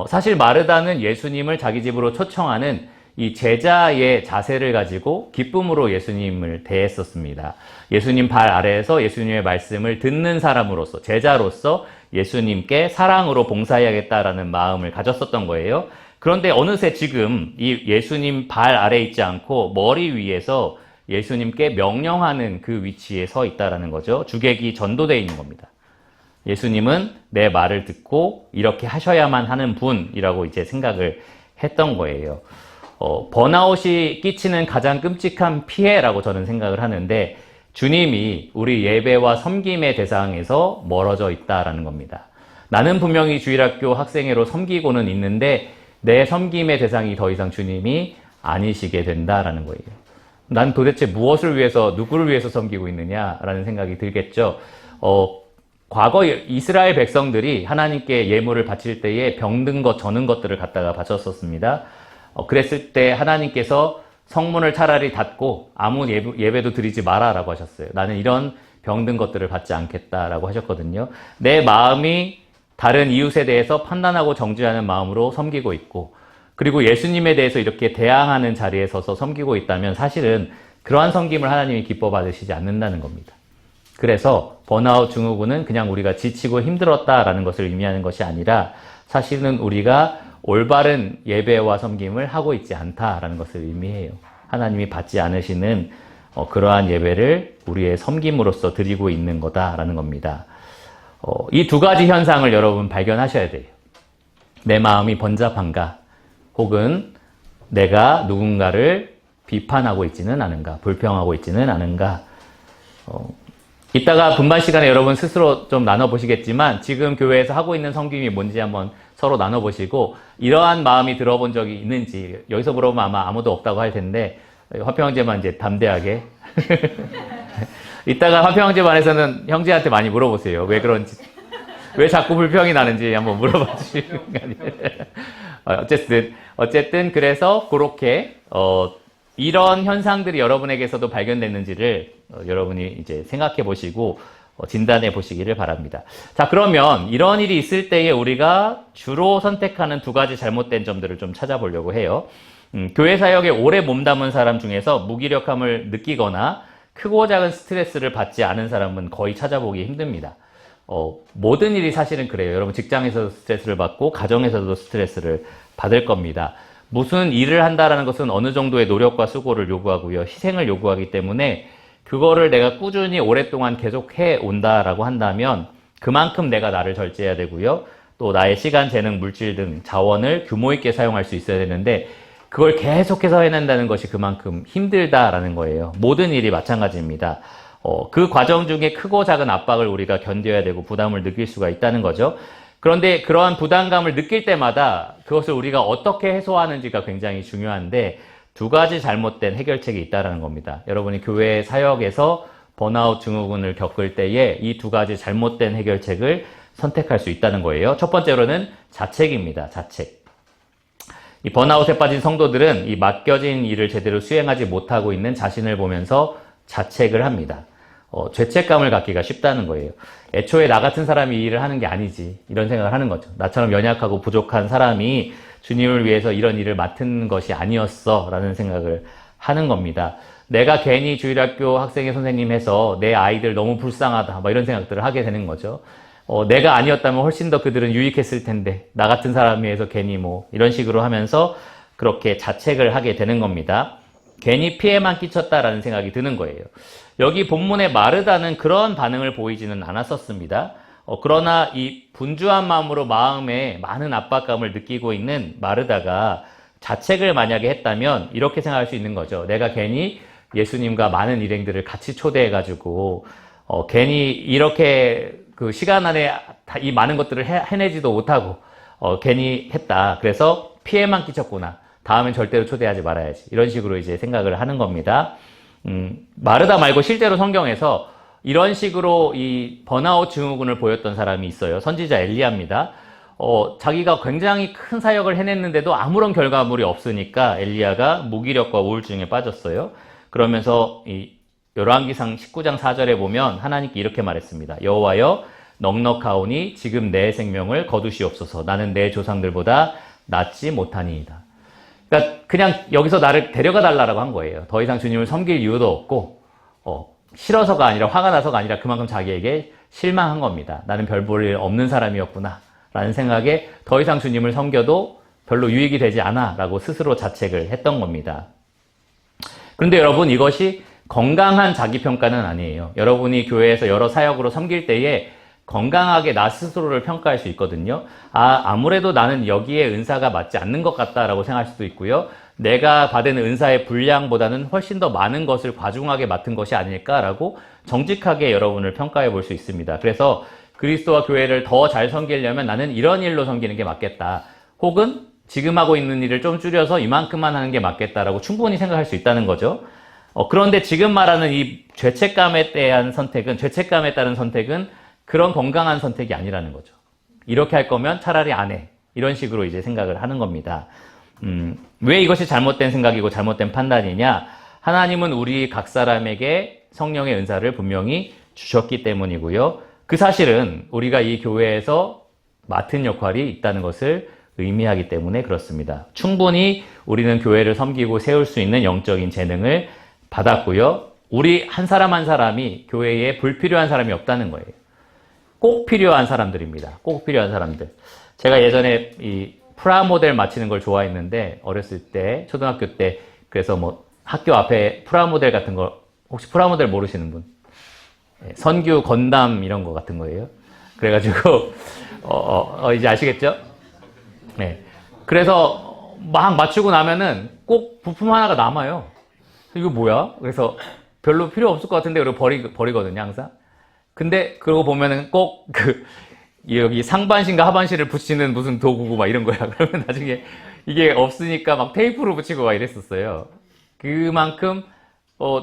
사실 마르다는 예수님을 자기 집으로 초청하는 이 제자의 자세를 가지고 기쁨으로 예수님을 대했었습니다. 예수님 발 아래에서 예수님의 말씀을 듣는 사람으로서, 제자로서 예수님께 사랑으로 봉사해야겠다라는 마음을 가졌었던 거예요. 그런데 어느새 지금 이 예수님 발 아래에 있지 않고 머리 위에서 예수님께 명령하는 그 위치에 서 있다라는 거죠. 주객이 전도되어 있는 겁니다. 예수님은 내 말을 듣고 이렇게 하셔야만 하는 분이라고 이제 생각을 했던 거예요. 번아웃이 끼치는 가장 끔찍한 피해라고 저는 생각을 하는데, 주님이 우리 예배와 섬김의 대상에서 멀어져 있다라는 겁니다. 나는 분명히 주일학교 학생회로 섬기고는 있는데 내 섬김의 대상이 더 이상 주님이 아니시게 된다라는 거예요. 난 도대체 무엇을 위해서, 누구를 위해서 섬기고 있느냐라는 생각이 들겠죠. 과거 이스라엘 백성들이 하나님께 예물을 바칠 때에 병든 것, 저는 것들을 갖다가 바쳤었습니다. 그랬을 때 하나님께서 성문을 차라리 닫고 아무 예배도 드리지 마라라고 하셨어요. 나는 이런 병든 것들을 받지 않겠다라고 하셨거든요. 내 마음이 다른 이웃에 대해서 판단하고 정죄하는 마음으로 섬기고 있고, 그리고 예수님에 대해서 이렇게 대항하는 자리에 서서 섬기고 있다면 사실은 그러한 섬김을 하나님이 기뻐 받으시지 않는다는 겁니다. 그래서 번아웃 증후군은 그냥 우리가 지치고 힘들었다라는 것을 의미하는 것이 아니라 사실은 우리가 올바른 예배와 섬김을 하고 있지 않다라는 것을 의미해요. 하나님이 받지 않으시는 그러한 예배를 우리의 섬김으로써 드리고 있는 거다라는 겁니다. 이 두 가지 현상을 여러분 발견하셔야 돼요. 내 마음이 번잡한가, 혹은 내가 누군가를 비판하고 있지는 않은가, 불평하고 있지는 않은가. 이따가 분반 시간에 여러분 스스로 좀 나눠보시겠지만 지금 교회에서 하고 있는 섬김이 뭔지 한번 서로 나눠보시고, 이러한 마음이 들어본 적이 있는지, 여기서 물어보면 아마 아무도 없다고 할 텐데 화평형제만 이제 담대하게 이따가 화평형제반에서는 형제한테 많이 물어보세요. 왜 그런지, 왜 자꾸 불평이 나는지 한번 물어봐 주시는 거 아니에요. 어쨌든 그래서 그렇게 이런 현상들이 여러분에게서도 발견됐는지를 여러분이 이제 생각해 보시고 진단해 보시기를 바랍니다. 자, 그러면 이런 일이 있을 때에 우리가 주로 선택하는 두 가지 잘못된 점들을 좀 찾아보려고 해요. 교회 사역에 오래 몸담은 사람 중에서 무기력함을 느끼거나 크고 작은 스트레스를 받지 않은 사람은 거의 찾아보기 힘듭니다. 모든 일이 사실은 그래요. 여러분 직장에서도 스트레스를 받고 가정에서도 스트레스를 받을 겁니다. 무슨 일을 한다라는 것은 어느 정도의 노력과 수고를 요구하고요. 희생을 요구하기 때문에 그거를 내가 꾸준히 오랫동안 계속해 온다라고 한다면 그만큼 내가 나를 절제해야 되고요. 또 나의 시간, 재능, 물질 등 자원을 규모 있게 사용할 수 있어야 되는데 그걸 계속해서 해낸다는 것이 그만큼 힘들다라는 거예요. 모든 일이 마찬가지입니다. 그 과정 중에 크고 작은 압박을 우리가 견뎌야 되고 부담을 느낄 수가 있다는 거죠. 그런데 그러한 부담감을 느낄 때마다 그것을 우리가 어떻게 해소하는지가 굉장히 중요한데 두 가지 잘못된 해결책이 있다는 겁니다. 여러분이 교회 사역에서 번아웃 증후군을 겪을 때에 이 두 가지 잘못된 해결책을 선택할 수 있다는 거예요. 첫 번째로는 자책입니다. 자책. 이 번아웃에 빠진 성도들은 이 맡겨진 일을 제대로 수행하지 못하고 있는 자신을 보면서 자책을 합니다. 죄책감을 갖기가 쉽다는 거예요. 애초에 나 같은 사람이 이 일을 하는 게 아니지, 이런 생각을 하는 거죠. 나처럼 연약하고 부족한 사람이 주님을 위해서 이런 일을 맡은 것이 아니었어 라는 생각을 하는 겁니다. 내가 괜히 주일학교 학생회 선생님 해서 내 아이들 너무 불쌍하다 이런 생각들을 하게 되는 거죠. 내가 아니었다면 훨씬 더 그들은 유익했을 텐데 나 같은 사람이 해서 괜히 이런 식으로 하면서 그렇게 자책을 하게 되는 겁니다. 괜히 피해만 끼쳤다라는 생각이 드는 거예요. 여기 본문의 마르다는 그런 반응을 보이지는 않았었습니다. 그러나 이 분주한 마음으로 마음에 많은 압박감을 느끼고 있는 마르다가 자책을 만약에 했다면 이렇게 생각할 수 있는 거죠. 내가 괜히 예수님과 많은 일행들을 같이 초대해가지고 괜히 이렇게 그 시간 안에 이 많은 것들을 해내지도 못하고 괜히 했다. 그래서 피해만 끼쳤구나. 다음엔 절대로 초대하지 말아야지. 이런 식으로 이제 생각을 하는 겁니다. 마르다 말고 실제로 성경에서 이런 식으로 이 번아웃 증후군을 보였던 사람이 있어요. 선지자 엘리야입니다. 자기가 굉장히 큰 사역을 해냈는데도 아무런 결과물이 없으니까 엘리야가 무기력과 우울증에 빠졌어요. 그러면서 이 열왕기상 19장 4절에 보면 하나님께 이렇게 말했습니다. 여호와여 넉넉하오니 지금 내 생명을 거두시옵소서. 나는 내 조상들보다 낫지 못하니이다. 그러니까 그냥 여기서 나를 데려가 달라고 한 거예요. 더 이상 주님을 섬길 이유도 없고, 싫어서가 아니라 화가 나서가 아니라 그만큼 자기에게 실망한 겁니다. 나는 별 볼 일 없는 사람이었구나 라는 생각에 더 이상 주님을 섬겨도 별로 유익이 되지 않아 라고 스스로 자책을 했던 겁니다. 그런데 여러분, 이것이 건강한 자기평가는 아니에요. 여러분이 교회에서 여러 사역으로 섬길 때에 건강하게 나 스스로를 평가할 수 있거든요. 아무래도 나는 여기에 은사가 맞지 않는 것 같다라고 생각할 수도 있고요. 내가 받은 은사의 분량보다는 훨씬 더 많은 것을 과중하게 맡은 것이 아닐까라고 정직하게 여러분을 평가해 볼 수 있습니다. 그래서 그리스도와 교회를 더 잘 섬기려면 나는 이런 일로 섬기는 게 맞겠다. 혹은 지금 하고 있는 일을 좀 줄여서 이만큼만 하는 게 맞겠다라고 충분히 생각할 수 있다는 거죠. 그런데 지금 말하는 이 죄책감에 따른 선택은 그런 건강한 선택이 아니라는 거죠. 이렇게 할 거면 차라리 안 해. 이런 식으로 이제 생각을 하는 겁니다. 왜 이것이 잘못된 생각이고 잘못된 판단이냐? 하나님은 우리 각 사람에게 성령의 은사를 분명히 주셨기 때문이고요. 그 사실은 우리가 이 교회에서 맡은 역할이 있다는 것을 의미하기 때문에 그렇습니다. 충분히 우리는 교회를 섬기고 세울 수 있는 영적인 재능을 받았고요. 우리 한 사람 한 사람이 교회에 불필요한 사람이 없다는 거예요. 꼭 필요한 사람들입니다. 꼭 필요한 사람들. 제가 예전에 이 프라모델 맞히는 걸 좋아했는데, 어렸을 때, 초등학교 때, 그래서 뭐 학교 앞에 프라모델 같은 거, 혹시 프라모델 모르시는 분? 선규, 건담 이런 거 같은 거예요. 그래가지고, 이제 아시겠죠? 네. 그래서 막 맞추고 나면은 꼭 부품 하나가 남아요. 이거 뭐야? 그래서 별로 필요 없을 것 같은데, 그리고 버리거든요, 항상. 근데 그러고 보면은 꼭 여기 상반신과 하반신을 붙이는 무슨 도구고 막 이런 거야. 그러면 나중에 이게 없으니까 막 테이프로 붙이고 막 이랬었어요. 그만큼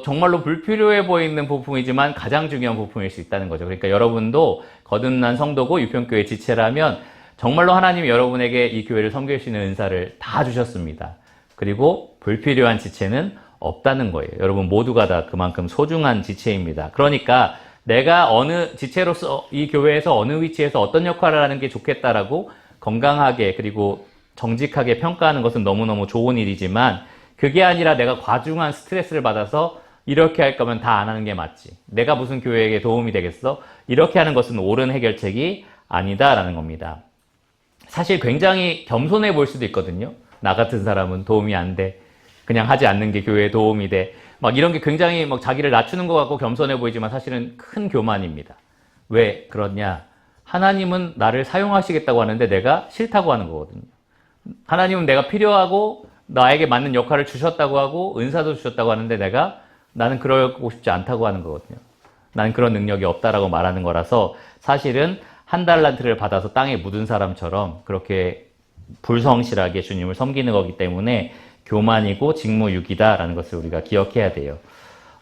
정말로 불필요해 보이는 부품이지만 가장 중요한 부품일 수 있다는 거죠. 그러니까 여러분도 거듭난 성도고 유평교회 지체라면 정말로 하나님이 여러분에게 이 교회를 섬길 수 있는 은사를 다 주셨습니다. 그리고 불필요한 지체는 없다는 거예요. 여러분 모두가 다 그만큼 소중한 지체입니다. 그러니까 내가 어느 지체로서 이 교회에서 어느 위치에서 어떤 역할을 하는 게 좋겠다라고 건강하게 그리고 정직하게 평가하는 것은 너무너무 좋은 일이지만, 그게 아니라 내가 과중한 스트레스를 받아서 이렇게 할 거면 다 안 하는 게 맞지, 내가 무슨 교회에게 도움이 되겠어? 이렇게 하는 것은 옳은 해결책이 아니다라는 겁니다. 사실 굉장히 겸손해 보일 수도 있거든요. 나 같은 사람은 도움이 안 돼. 그냥 하지 않는 게 교회에 도움이 돼. 막 이런 게 굉장히 막 자기를 낮추는 것 같고 겸손해 보이지만 사실은 큰 교만입니다. 왜 그러냐? 하나님은 나를 사용하시겠다고 하는데 내가 싫다고 하는 거거든요. 하나님은 내가 필요하고 나에게 맞는 역할을 주셨다고 하고 은사도 주셨다고 하는데 나는 그러고 싶지 않다고 하는 거거든요. 나는 그런 능력이 없다라고 말하는 거라서 사실은 한 달란트를 받아서 땅에 묻은 사람처럼 그렇게 불성실하게 주님을 섬기는 거기 때문에 교만이고 직무유기다라는 것을 우리가 기억해야 돼요.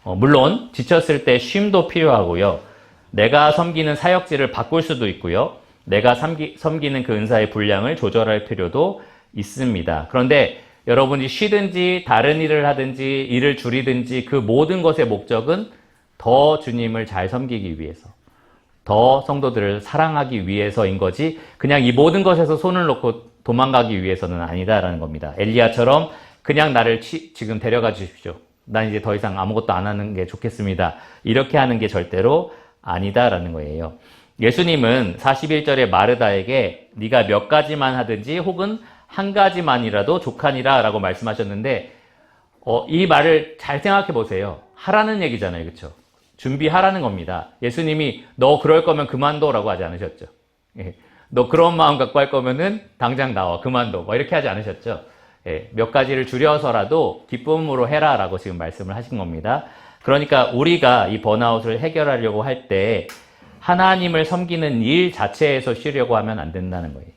물론 지쳤을 때 쉼도 필요하고요. 내가 섬기는 사역지를 바꿀 수도 있고요. 내가 섬기는 그 은사의 분량을 조절할 필요도 있습니다. 그런데 여러분이 쉬든지 다른 일을 하든지 일을 줄이든지 그 모든 것의 목적은 더 주님을 잘 섬기기 위해서, 더 성도들을 사랑하기 위해서인 거지 그냥 이 모든 것에서 손을 놓고 도망가기 위해서는 아니다라는 겁니다. 엘리야처럼 그냥 나를 지금 데려가 주십시오. 난 이제 더 이상 아무것도 안 하는 게 좋겠습니다. 이렇게 하는 게 절대로 아니다라는 거예요. 예수님은 41절에 마르다에게 네가 몇 가지만 하든지 혹은 한 가지만이라도 족하니라 라고 말씀하셨는데, 이 말을 잘 생각해 보세요. 하라는 얘기잖아요. 그렇죠? 준비하라는 겁니다. 예수님이 너 그럴 거면 그만둬 라고 하지 않으셨죠. 예. 너 그런 마음 갖고 할 거면은 당장 나와 그만둬 뭐 이렇게 하지 않으셨죠. 예. 몇 가지를 줄여서라도 기쁨으로 해라 라고 지금 말씀을 하신 겁니다. 그러니까 우리가 이 번아웃을 해결하려고 할 때 하나님을 섬기는 일 자체에서 쉬려고 하면 안 된다는 거예요.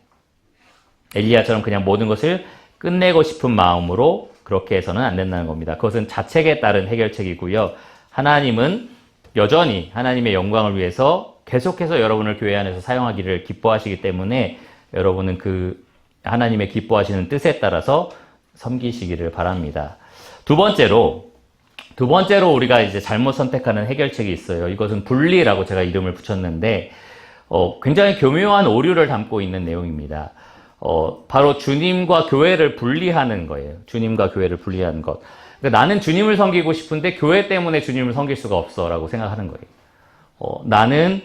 엘리야처럼 그냥 모든 것을 끝내고 싶은 마음으로 그렇게 해서는 안 된다는 겁니다. 그것은 자책에 따른 해결책이고요. 하나님은 여전히 하나님의 영광을 위해서 계속해서 여러분을 교회 안에서 사용하기를 기뻐하시기 때문에 여러분은 그 하나님의 기뻐하시는 뜻에 따라서 섬기시기를 바랍니다. 두 번째로 우리가 이제 잘못 선택하는 해결책이 있어요. 이것은 분리라고 제가 이름을 붙였는데 굉장히 교묘한 오류를 담고 있는 내용입니다. 바로 주님과 교회를 분리하는 거예요. 주님과 교회를 분리하는 것. 그러니까 나는 주님을 섬기고 싶은데 교회 때문에 주님을 섬길 수가 없어라고 생각하는 거예요. 나는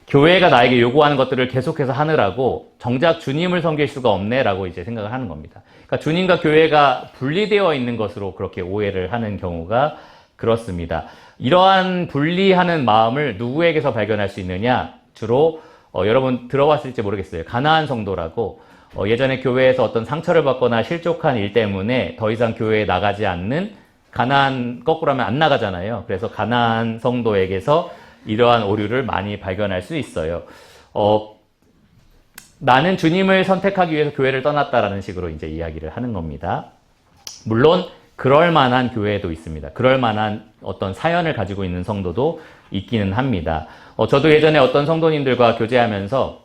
교회가 나에게 요구하는 것들을 계속해서 하느라고 정작 주님을 섬길 수가 없네라고 이제 생각을 하는 겁니다. 그러니까 주님과 교회가 분리되어 있는 것으로 그렇게 오해를 하는 경우가 그렇습니다. 이러한 분리하는 마음을 누구에게서 발견할 수 있느냐? 주로 여러분 들어봤을지 모르겠어요. 가나안 성도라고 예전에 교회에서 어떤 상처를 받거나 실족한 일 때문에 더 이상 교회에 나가지 않는 가나안, 거꾸로 하면 안 나가잖아요. 그래서 가나안 성도에게서 이러한 오류를 많이 발견할 수 있어요. 나는 주님을 선택하기 위해서 교회를 떠났다라는 식으로 이제 이야기를 하는 겁니다. 물론 그럴 만한 교회도 있습니다. 그럴 만한 어떤 사연을 가지고 있는 성도도 있기는 합니다. 저도 예전에 어떤 성도님들과 교제하면서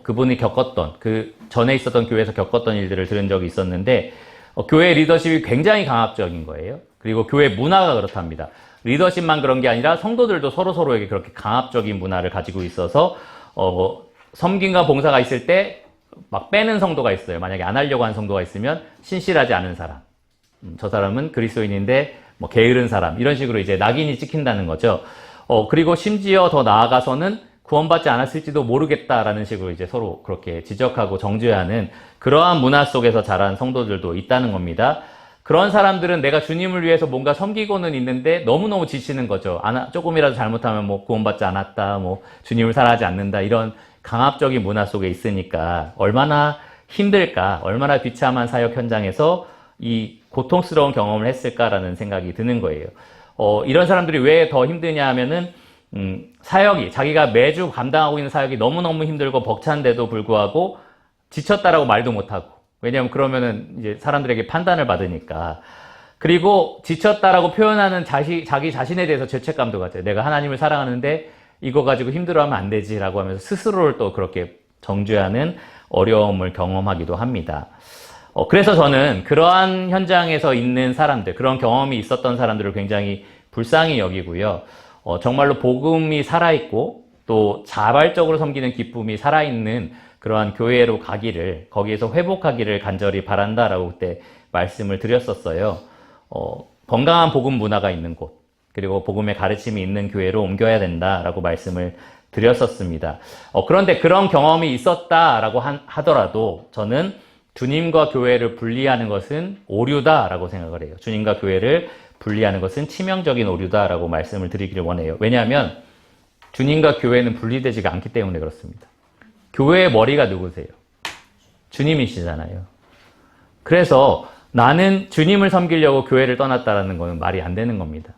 그분이 겪었던, 그 전에 있었던 교회에서 겪었던 일들을 들은 적이 있었는데 교회 리더십이 굉장히 강압적인 거예요. 그리고 교회 문화가 그렇답니다. 리더십만 그런 게 아니라 성도들도 서로서로에게 그렇게 강압적인 문화를 가지고 있어서 섬김과 봉사가 있을 때 막 빼는 성도가 있어요. 만약에 안 하려고 하는 성도가 있으면 신실하지 않은 사람, 저 사람은 그리스도인인데 뭐 게으른 사람, 이런 식으로 이제 낙인이 찍힌다는 거죠. 그리고 심지어 더 나아가서는 구원받지 않았을지도 모르겠다라는 식으로 이제 서로 그렇게 지적하고 정죄하는 그러한 문화 속에서 자란 성도들도 있다는 겁니다. 그런 사람들은 내가 주님을 위해서 뭔가 섬기고는 있는데 너무너무 지치는 거죠. 조금이라도 잘못하면 뭐 구원받지 않았다, 뭐 주님을 사랑하지 않는다, 이런 강압적인 문화 속에 있으니까 얼마나 힘들까, 얼마나 비참한 사역 현장에서 이 고통스러운 경험을 했을까라는 생각이 드는 거예요. 이런 사람들이 왜 더 힘드냐 하면은 사역이, 자기가 매주 감당하고 있는 사역이 너무너무 힘들고 벅찬데도 불구하고 지쳤다라고 말도 못하고, 왜냐하면 그러면은 이제 사람들에게 판단을 받으니까. 그리고 지쳤다라고 표현하는 자기 자신에 대해서 죄책감도 가져요. 내가 하나님을 사랑하는데 이거 가지고 힘들어하면 안 되지라고 하면서 스스로를 또 그렇게 정죄하는 어려움을 경험하기도 합니다. 그래서 저는 그러한 현장에서 있는 사람들, 그런 경험이 있었던 사람들을 굉장히 불쌍히 여기고요. 정말로 복음이 살아있고 또 자발적으로 섬기는 기쁨이 살아있는 그러한 교회로 가기를, 거기에서 회복하기를 간절히 바란다라고 그때 말씀을 드렸었어요. 건강한 복음 문화가 있는 곳, 그리고 복음의 가르침이 있는 교회로 옮겨야 된다라고 말씀을 드렸었습니다. 그런데 그런 경험이 있었다라고 하더라도 저는 주님과 교회를 분리하는 것은 오류다라고 생각을 해요. 주님과 교회를 분리하는 것은 치명적인 오류다라고 말씀을 드리기를 원해요. 왜냐하면 주님과 교회는 분리되지가 않기 때문에 그렇습니다. 교회의 머리가 누구세요? 주님이시잖아요. 그래서 나는 주님을 섬기려고 교회를 떠났다라는 것은 말이 안 되는 겁니다.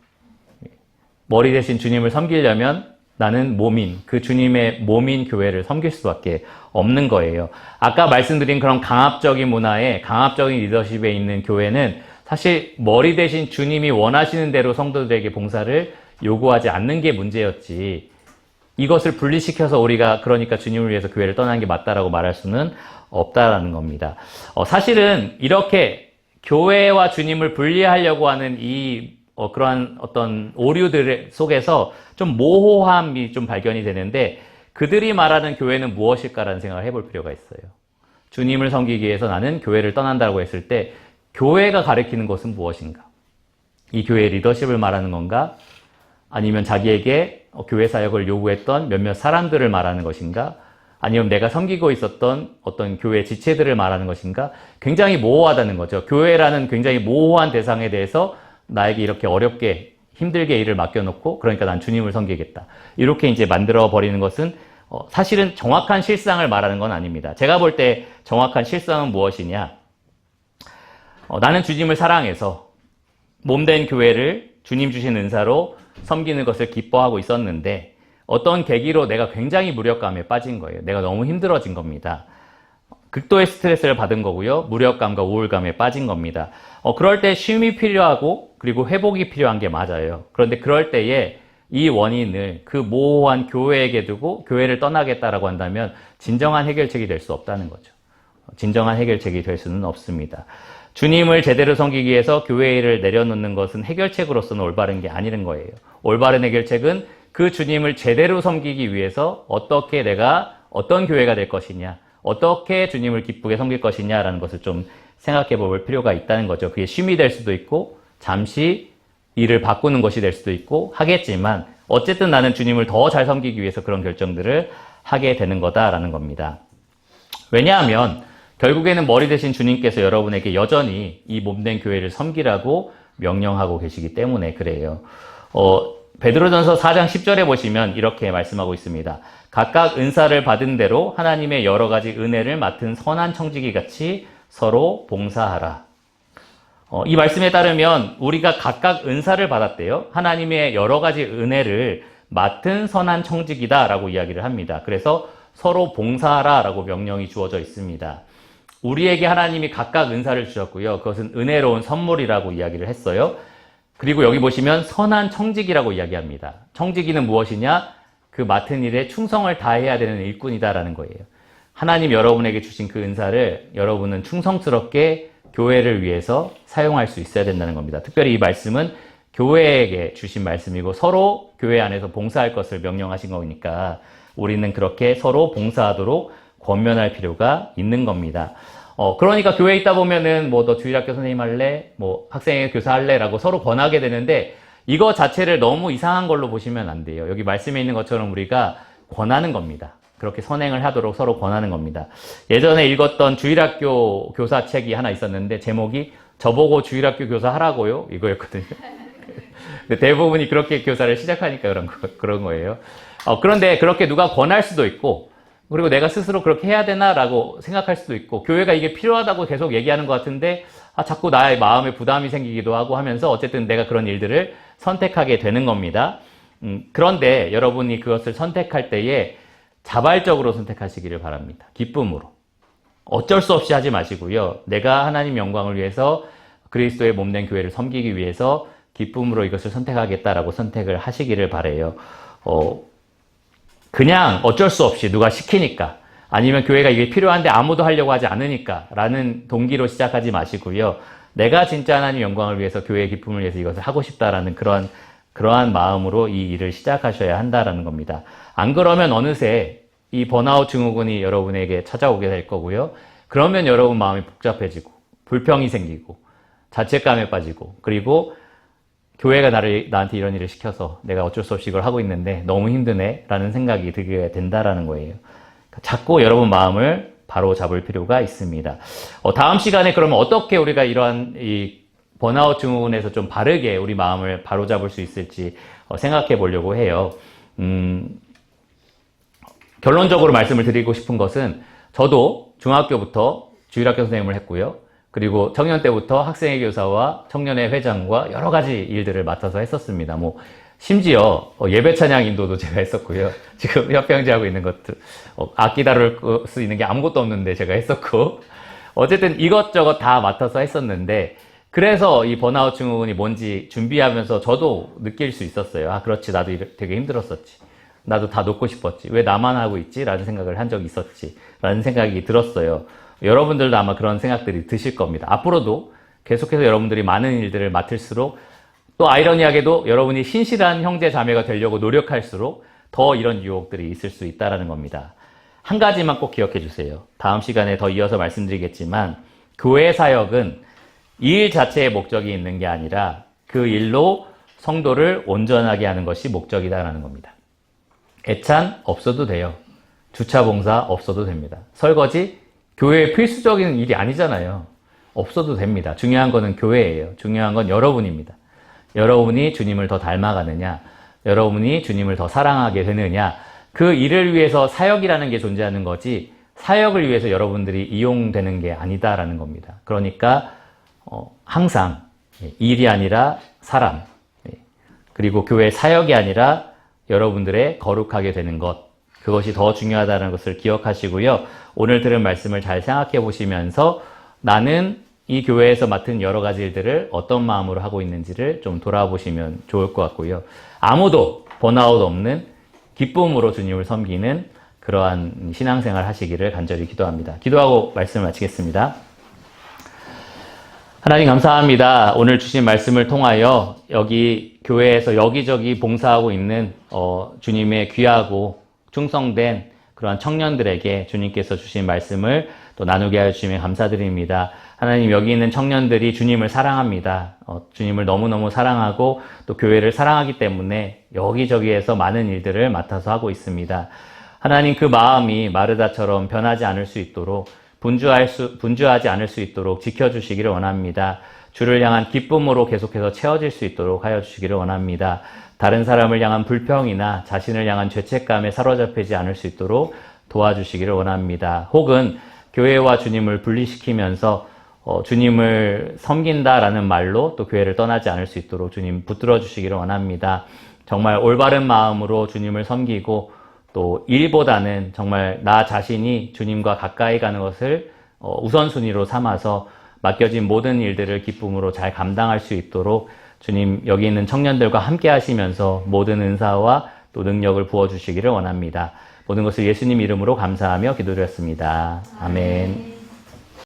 머리 대신 주님을 섬기려면 나는 몸인, 그 주님의 몸인 교회를 섬길 수밖에 없는 거예요. 아까 말씀드린 그런 강압적인 문화에, 강압적인 리더십에 있는 교회는 사실 머리 대신 주님이 원하시는 대로 성도들에게 봉사를 요구하지 않는 게 문제였지, 이것을 분리시켜서 우리가 그러니까 주님을 위해서 교회를 떠나는 게 맞다라고 말할 수는 없다라는 겁니다. 사실은 이렇게 교회와 주님을 분리하려고 하는 이 그러한 어떤 오류들 속에서 좀 모호함이 좀 발견이 되는데, 그들이 말하는 교회는 무엇일까라는 생각을 해볼 필요가 있어요. 주님을 섬기기 위해서 나는 교회를 떠난다고 했을 때 교회가 가리키는 것은 무엇인가? 이 교회의 리더십을 말하는 건가? 아니면 자기에게 교회 사역을 요구했던 몇몇 사람들을 말하는 것인가? 아니면 내가 섬기고 있었던 어떤 교회 지체들을 말하는 것인가? 굉장히 모호하다는 거죠. 교회라는 굉장히 모호한 대상에 대해서 나에게 이렇게 어렵게 힘들게 일을 맡겨놓고, 그러니까 난 주님을 섬기겠다, 이렇게 이제 만들어 버리는 것은 사실은 정확한 실상을 말하는 건 아닙니다. 제가 볼 때 정확한 실상은 무엇이냐? 나는 주님을 사랑해서 몸된 교회를 주님 주신 은사로 섬기는 것을 기뻐하고 있었는데 어떤 계기로 내가 굉장히 무력감에 빠진 거예요. 내가 너무 힘들어진 겁니다. 극도의 스트레스를 받은 거고요. 무력감과 우울감에 빠진 겁니다. 그럴 때 쉼이 필요하고 그리고 회복이 필요한 게 맞아요. 그런데 그럴 때에 이 원인을 그 모호한 교회에게 두고 교회를 떠나겠다라고 한다면 진정한 해결책이 될 수 없다는 거죠. 진정한 해결책이 될 수는 없습니다. 주님을 제대로 섬기기 위해서 교회 일을 내려놓는 것은 해결책으로서는 올바른 게 아니는 거예요. 올바른 해결책은 그 주님을 제대로 섬기기 위해서 어떻게 내가 어떤 교회가 될 것이냐, 어떻게 주님을 기쁘게 섬길 것이냐라는 것을 좀 생각해 볼 필요가 있다는 거죠. 그게 쉼이 될 수도 있고 잠시 일을 바꾸는 것이 될 수도 있고 하겠지만 어쨌든 나는 주님을 더 잘 섬기기 위해서 그런 결정들을 하게 되는 거다라는 겁니다. 왜냐하면 결국에는 머리 대신 주님께서 여러분에게 여전히 이 몸된 교회를 섬기라고 명령하고 계시기 때문에 그래요. 베드로전서 4장 10절에 보시면 이렇게 말씀하고 있습니다. 각각 은사를 받은 대로 하나님의 여러 가지 은혜를 맡은 선한 청지기 같이 서로 봉사하라. 이 말씀에 따르면 우리가 각각 은사를 받았대요. 하나님의 여러 가지 은혜를 맡은 선한 청지기다라고 이야기를 합니다. 그래서 서로 봉사하라라고 명령이 주어져 있습니다. 우리에게 하나님이 각각 은사를 주셨고요. 그것은 은혜로운 선물이라고 이야기를 했어요. 그리고 여기 보시면 선한 청지기라고 이야기합니다. 청지기는 무엇이냐? 그 맡은 일에 충성을 다해야 되는 일꾼이다라는 거예요. 하나님 여러분에게 주신 그 은사를 여러분은 충성스럽게 교회를 위해서 사용할 수 있어야 된다는 겁니다. 특별히 이 말씀은 교회에게 주신 말씀이고 서로 교회 안에서 봉사할 것을 명령하신 거니까 우리는 그렇게 서로 봉사하도록 권면할 필요가 있는 겁니다. 그러니까 교회에 있다 보면은 뭐 너 주일학교 선생님 할래? 뭐 학생회 교사 할래? 라고 서로 권하게 되는데 이거 자체를 너무 이상한 걸로 보시면 안 돼요. 여기 말씀에 있는 것처럼 우리가 권하는 겁니다. 그렇게 선행을 하도록 서로 권하는 겁니다. 예전에 읽었던 주일학교 교사 책이 하나 있었는데 제목이 저보고 주일학교 교사 하라고요? 이거였거든요. 대부분이 그렇게 교사를 시작하니까 그런 거예요. 그런데 그렇게 누가 권할 수도 있고 그리고 내가 스스로 그렇게 해야 되나라고 생각할 수도 있고 교회가 이게 필요하다고 계속 얘기하는 것 같은데 자꾸 나의 마음에 부담이 생기기도 하고 하면서 어쨌든 내가 그런 일들을 선택하게 되는 겁니다. 그런데 여러분이 그것을 선택할 때에 자발적으로 선택하시기를 바랍니다. 기쁨으로. 어쩔 수 없이 하지 마시고요. 내가 하나님 영광을 위해서 그리스도의 몸된 교회를 섬기기 위해서 기쁨으로 이것을 선택하겠다라고 선택을 하시기를 바라요. 그냥 어쩔 수 없이 누가 시키니까 아니면 교회가 이게 필요한데 아무도 하려고 하지 않으니까 라는 동기로 시작하지 마시고요. 내가 진짜 하나님 영광을 위해서 교회의 기쁨을 위해서 이것을 하고 싶다라는 그러한 마음으로 이 일을 시작하셔야 한다라는 겁니다. 안 그러면 어느새 이 번아웃 증후군이 여러분에게 찾아오게 될 거고요. 그러면 여러분 마음이 복잡해지고 불평이 생기고 자책감에 빠지고 그리고 교회가 나한테 이런 일을 시켜서 내가 어쩔 수 없이 이걸 하고 있는데 너무 힘드네 라는 생각이 들게 된다라는 거예요. 자꾸 여러분 마음을 바로 잡을 필요가 있습니다. 다음 시간에 그러면 어떻게 우리가 이러한 이 번아웃 증후군에서 좀 바르게 우리 마음을 바로 잡을 수 있을지 생각해 보려고 해요. 결론적으로 말씀을 드리고 싶은 것은 저도 중학교부터 주일학교 선생님을 했고요. 그리고 청년 때부터 학생회 교사와 청년회 회장과 여러 가지 일들을 맡아서 했었습니다. 심지어 예배 찬양 인도도 제가 했었고요. 지금 협병제하고 있는 것들 악기 다룰 수 있는 게 아무것도 없는데 제가 했었고 어쨌든 이것저것 다 맡아서 했었는데 그래서 이 번아웃 증후군이 뭔지 준비하면서 저도 느낄 수 있었어요. 그렇지 나도 되게 힘들었었지. 나도 다 놓고 싶었지. 왜 나만 하고 있지? 라는 생각을 한 적이 있었지. 라는 생각이 들었어요. 여러분들도 아마 그런 생각들이 드실 겁니다. 앞으로도 계속해서 여러분들이 많은 일들을 맡을수록 또 아이러니하게도 여러분이 신실한 형제 자매가 되려고 노력할수록 더 이런 유혹들이 있을 수 있다는 겁니다. 한 가지만 꼭 기억해 주세요. 다음 시간에 더 이어서 말씀드리겠지만 교회 사역은 이 일 자체의 목적이 있는 게 아니라 그 일로 성도를 온전하게 하는 것이 목적이다라는 겁니다. 애찬 없어도 돼요. 주차 봉사 없어도 됩니다. 설거지 교회의 필수적인 일이 아니잖아요. 없어도 됩니다. 중요한 거는 교회예요. 중요한 건 여러분입니다. 여러분이 주님을 더 닮아가느냐, 여러분이 주님을 더 사랑하게 되느냐, 그 일을 위해서 사역이라는 게 존재하는 거지 사역을 위해서 여러분들이 이용되는 게 아니다라는 겁니다. 그러니까 항상 일이 아니라 사람, 그리고 교회 사역이 아니라 여러분들의 거룩하게 되는 것, 그것이 더 중요하다는 것을 기억하시고요. 오늘 들은 말씀을 잘 생각해 보시면서 나는 이 교회에서 맡은 여러 가지 일들을 어떤 마음으로 하고 있는지를 좀 돌아보시면 좋을 것 같고요. 아무도 번아웃 없는 기쁨으로 주님을 섬기는 그러한 신앙생활 하시기를 간절히 기도합니다. 기도하고 말씀을 마치겠습니다. 하나님 감사합니다. 오늘 주신 말씀을 통하여 여기 교회에서 여기저기 봉사하고 있는 주님의 귀하고 충성된 그러한 청년들에게 주님께서 주신 말씀을 또 나누게 하여 주시면 감사드립니다. 하나님, 여기 있는 청년들이 주님을 사랑합니다. 주님을 너무너무 사랑하고 또 교회를 사랑하기 때문에 여기저기에서 많은 일들을 맡아서 하고 있습니다. 하나님, 그 마음이 마르다처럼 변하지 않을 수 있도록 분주하지 않을 수 있도록 지켜주시기를 원합니다. 주를 향한 기쁨으로 계속해서 채워질 수 있도록 하여 주시기를 원합니다. 다른 사람을 향한 불평이나 자신을 향한 죄책감에 사로잡히지 않을 수 있도록 도와주시기를 원합니다. 혹은 교회와 주님을 분리시키면서 주님을 섬긴다라는 말로 또 교회를 떠나지 않을 수 있도록 주님 붙들어 주시기를 원합니다. 정말 올바른 마음으로 주님을 섬기고 또 일보다는 정말 나 자신이 주님과 가까이 가는 것을 우선순위로 삼아서 맡겨진 모든 일들을 기쁨으로 잘 감당할 수 있도록 주님, 여기 있는 청년들과 함께 하시면서 모든 은사와 또 능력을 부어주시기를 원합니다. 모든 것을 예수님 이름으로 감사하며 기도드렸습니다. 아멘.